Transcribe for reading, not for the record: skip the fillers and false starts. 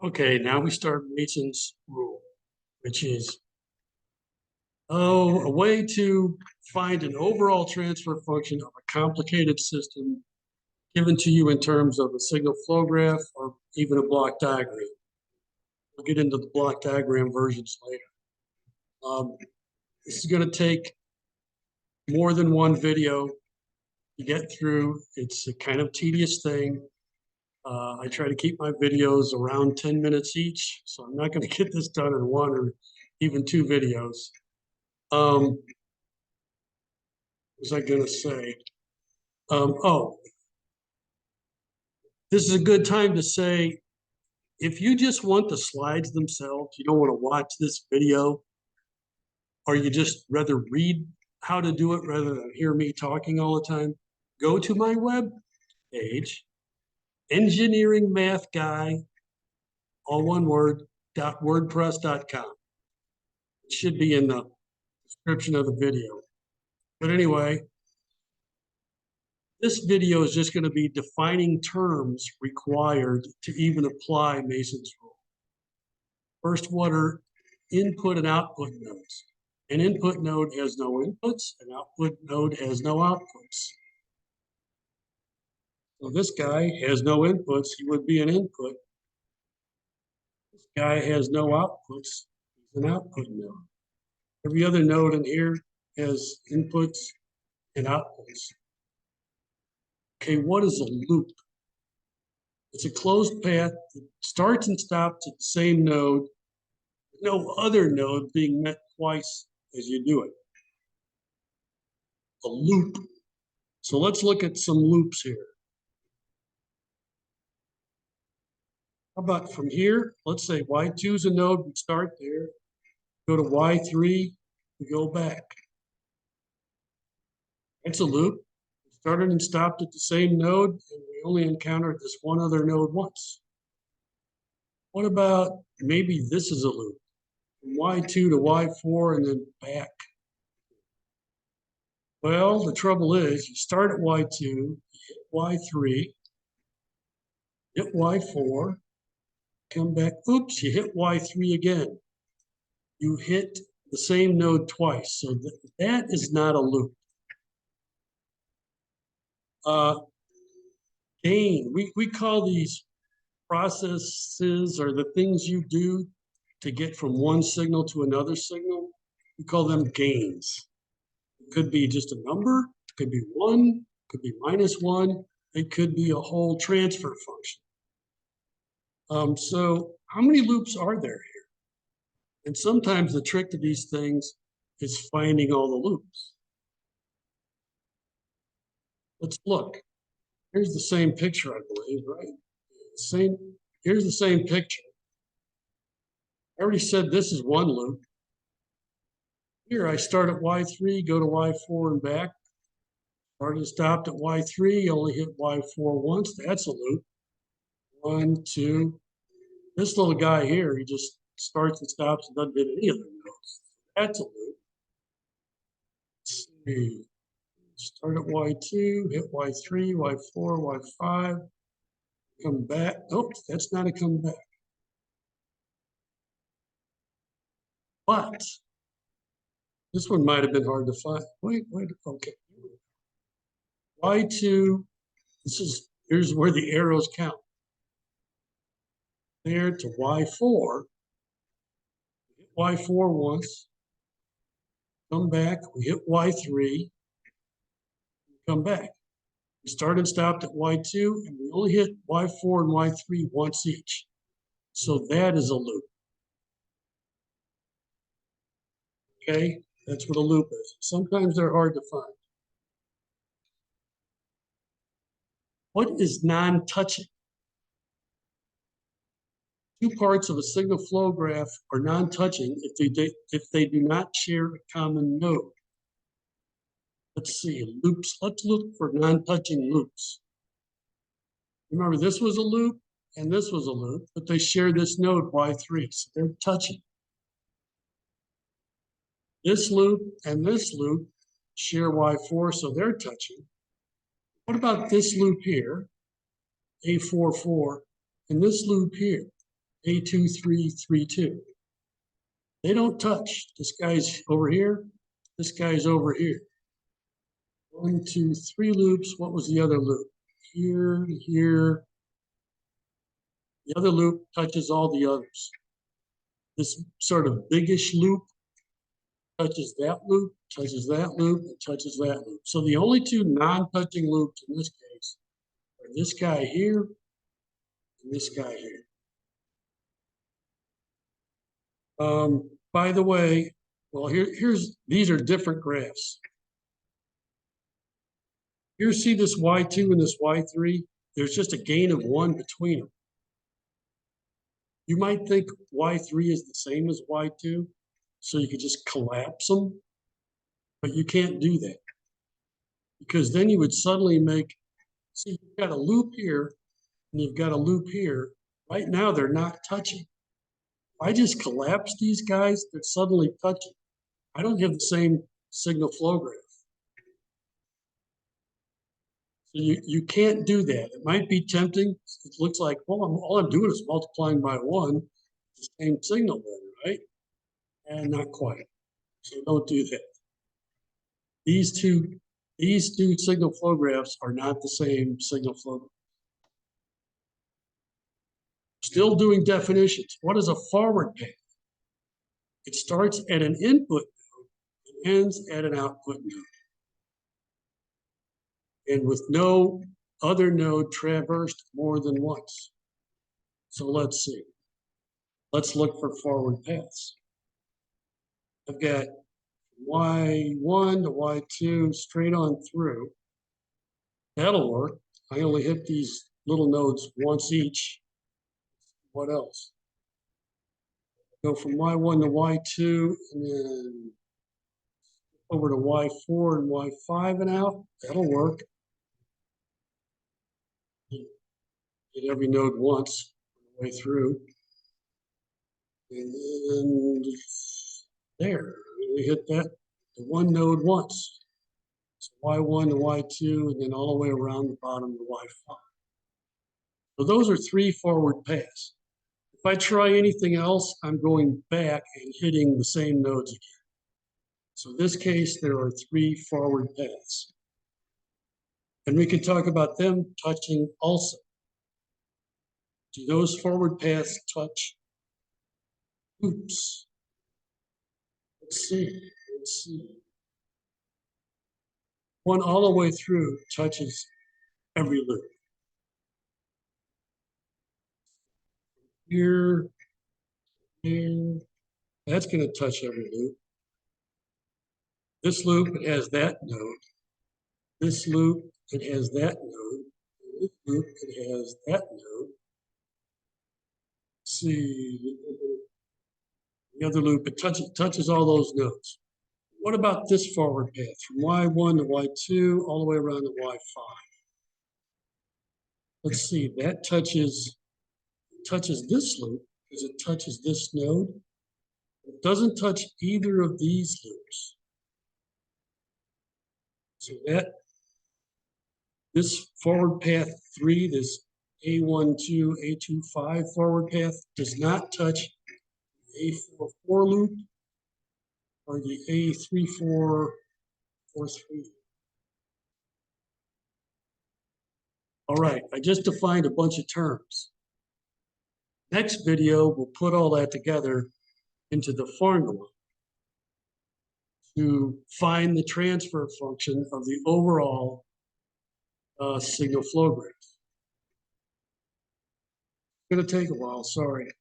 Okay, now we start Mason's rule, which is a way to find an overall transfer function of a complicated system given to you in terms of a signal flow graph or even a block diagram. We'll get into the block diagram versions later. This is going to take more than one video to get through. It's a kind of tedious thing. I try to keep my videos around 10 minutes each, so I'm not going to get this done in one or even two videos. What was I going to say? This is a good time to say, if you just want the slides themselves, you don't want to watch this video, or you just rather read how to do it rather than hear me talking all the time, go to my web page, engineering math guy, all one word, .wordpress.com. It should be in the description of the video. But anyway, this video is just going to be defining terms required to even apply Mason's rule. First, what are input and output nodes? An input node has no inputs, an output node has no outputs. So this guy has no inputs, he would be an input. This guy has no outputs, he's an output node. Every other node in here has inputs and outputs. Okay, what is a loop? It's a closed path that starts and stops at the same node, no other node being met twice as you do it. A loop. So let's look at some loops here. How about from here? Let's say Y2 is a node, we start there, go to Y3, we go back. That's a loop. We started and stopped at the same node, and we only encountered this one other node once. What about maybe this is a loop? From Y2 to Y4 and then back. Well, the trouble is you start at Y2, you hit Y3, hit Y4, come back, oops, you hit Y3 again. You hit the same node twice, so that is not a loop. Gain, we call these processes or the things you do to get from one signal to another signal, we call them gains. It could be just a number, it could be one, it could be -1, it could be a whole transfer function. So how many loops are there here? And sometimes the trick to these things is finding all the loops. Let's look. Here's the same picture, I believe, right? Here's the same picture. I already said this is one loop. Here I start at Y3, go to Y4 and back. Started and stopped at Y3, only hit Y4 once. That's a loop. 1, 2. This little guy here, he just starts and stops and doesn't hit any of the nodes. That's a loop. Let's see. Start at Y2, hit Y3, Y4, Y5. Come back. Oh, that's not a come back. But this one might have been hard to find. Wait, okay. Y2, here's where the arrows count. There to Y4, hit Y4 once, come back, we hit Y3, come back. We started and stopped at Y2, and we only hit Y4 and Y3 once each. So that is a loop. Okay, that's what a loop is. Sometimes they're hard to find. What is non-touching? Two parts of a signal flow graph are non-touching if they do not share a common node. Let's see, loops. Let's look for non-touching loops. Remember, this was a loop and this was a loop, but they share this node Y3, so they're touching. This loop and this loop share Y4, so they're touching. What about this loop here, A44, and this loop here? A2332. They don't touch. This guy's over here. This guy's over here. 1, 2, 3 loops. What was the other loop? Here, here. The other loop touches all the others. This sort of biggish loop touches that loop, touches that loop, and touches that loop. So the only two non-touching loops in this case are this guy here and this guy here. By the way, well, these are different graphs. Here, see this Y2 and this Y3? There's just a gain of 1 between them. You might think Y3 is the same as Y2, so you could just collapse them, but you can't do that. Because then you would suddenly see, you've got a loop here, and you've got a loop here. Right now, they're not touching. If I just collapse these guys, they're suddenly touching. I don't have the same signal flow graph. So you can't do that. It might be tempting. It looks like, well, all I'm doing is multiplying by 1, the same signal then, right? And not quite. So don't do that. These two signal flow graphs are not the same signal flow graph. Still doing definitions. What is a forward path? It starts at an input node and ends at an output node, and with no other node traversed more than once. So let's see. Let's look for forward paths. I've got Y1 to Y2 straight on through. That'll work. I only hit these little nodes once each. What else? Go from Y1 to Y2 and then over to Y4 and Y5 and out. That'll work. Hit every node once on the way through. And then there, we hit the one node once. So Y1 to Y2 and then all the way around the bottom to Y5. So those are 3 forward paths. If I try anything else, I'm going back and hitting the same nodes again. So in this case, there are 3 forward paths. And we can talk about them touching also. Do those forward paths touch loops? Let's see. One all the way through touches every loop. Here, that's going to touch every loop. This loop, it has that node. This loop, it has that node. This loop, it has that node. Let's see, the other loop, it touches all those nodes. What about this forward path from Y1 to Y2 all the way around to Y5? Let's see, that touches this loop because it touches this node. It doesn't touch either of these loops. So this forward path 3, this A12, A25 forward path does not touch the A44 loop or the A3443. All right, I just defined a bunch of terms. Next video, we'll put all that together into the formula to find the transfer function of the overall signal flow graph. It's going to take a while, sorry.